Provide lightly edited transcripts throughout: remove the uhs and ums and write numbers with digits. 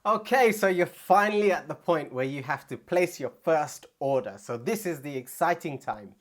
Okay, so you're finally at the point where you have to place your first order. So this is the exciting time.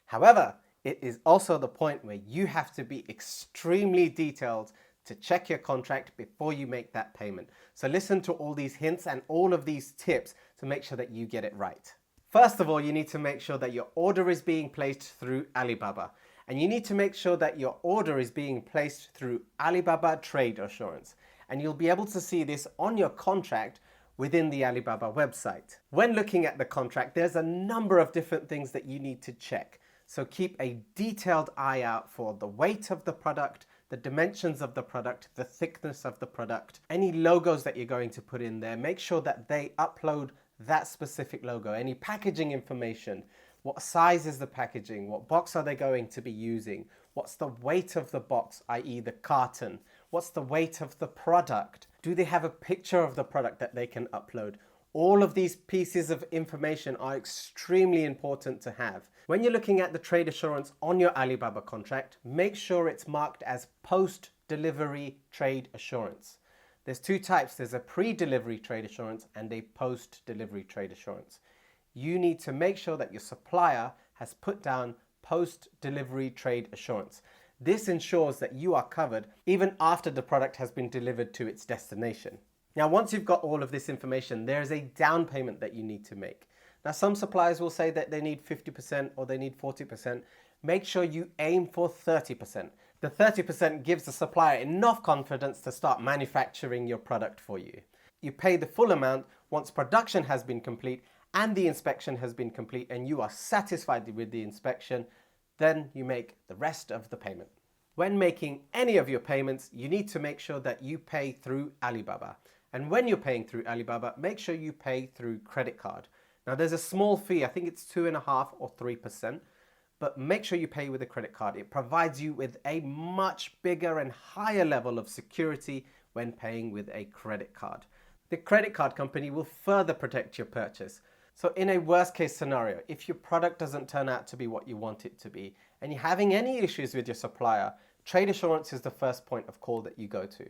However, it is also the point where you have to be extremely detailed to check your contract before you make that payment. So listen to all these hints and all of these tips to make sure that you get it right. First of all, you need to make sure that your order is being placed through Alibaba. And you need to make sure that your order is being placed through Alibaba Trade Assurance. And you'll be able to see this on your contract within the Alibaba website. When looking at the contract, there's a number of different things that you need to check. So keep a detailed eye out for the weight of the product, the dimensions of the product, the thickness of the product, any logos that you're going to put in there. Make sure that they upload that specific logo, any packaging information, what size is the packaging, what box are they going to be using, what's the weight of the box, i.e. the carton, what's the weight of the product, do they have a picture of the product that they can upload? All of these pieces of information are extremely important to have. When you're looking at the trade assurance on your Alibaba contract, make sure it's marked as post-delivery trade assurance. There's two types. There's a pre-delivery trade assurance and a post-delivery trade assurance. You need to make sure that your supplier has put down post-delivery trade assurance. This ensures that you are covered even after the product has been delivered to its destination. Now, once you've got all of this information, there is a down payment that you need to make. Now, some suppliers will say that they need 50% or they need 40%. Make sure you aim for 30%. The 30% gives the supplier enough confidence to start manufacturing your product for you. You pay the full amount once production has been complete and the inspection has been complete and you are satisfied with the inspection, then you make the rest of the payment. When making any of your payments, you need to make sure that you pay through Alibaba. And when you're paying through Alibaba, make sure you pay through credit card. Now there's a small fee, I think it's 2.5% or 3%, but make sure you pay with a credit card. It provides you with a much bigger and higher level of security when paying with a credit card. The credit card company will further protect your purchase. So in a worst case scenario, if your product doesn't turn out to be what you want it to be, and you're having any issues with your supplier, trade assurance is the first point of call that you go to.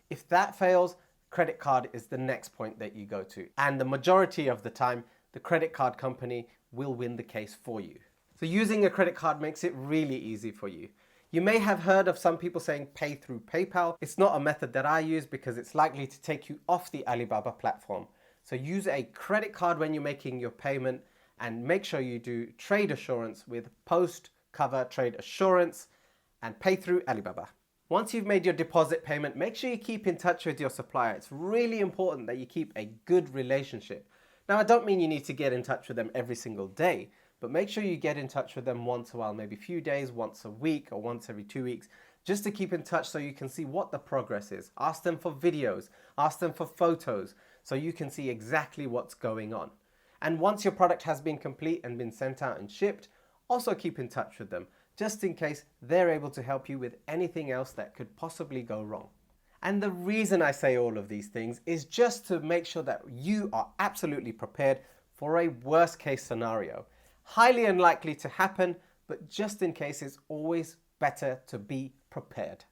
If that fails, credit card is the next point that you go to. And the majority of the time, the credit card company will win the case for you. So using a credit card makes it really easy for you. You may have heard of some people saying pay through PayPal. It's not a method that I use because it's likely to take you off the Alibaba platform. So use a credit card when you're making your payment and make sure you do trade assurance with post-cover trade assurance and pay through Alibaba. Once you've made your deposit payment, make sure you keep in touch with your supplier. It's really important that you keep a good relationship. Now, I don't mean you need to get in touch with them every single day, but make sure you get in touch with them once a while, maybe a few days, once a week or once every 2 weeks, just to keep in touch so you can see what the progress is. Ask them for videos, ask them for photos, so you can see exactly what's going on. And once your product has been complete and been sent out and shipped, also keep in touch with them, just in case they're able to help you with anything else that could possibly go wrong. And the reason I say all of these things is just to make sure that you are absolutely prepared for a worst case scenario. Highly unlikely to happen, but just in case, it's always better to be prepared.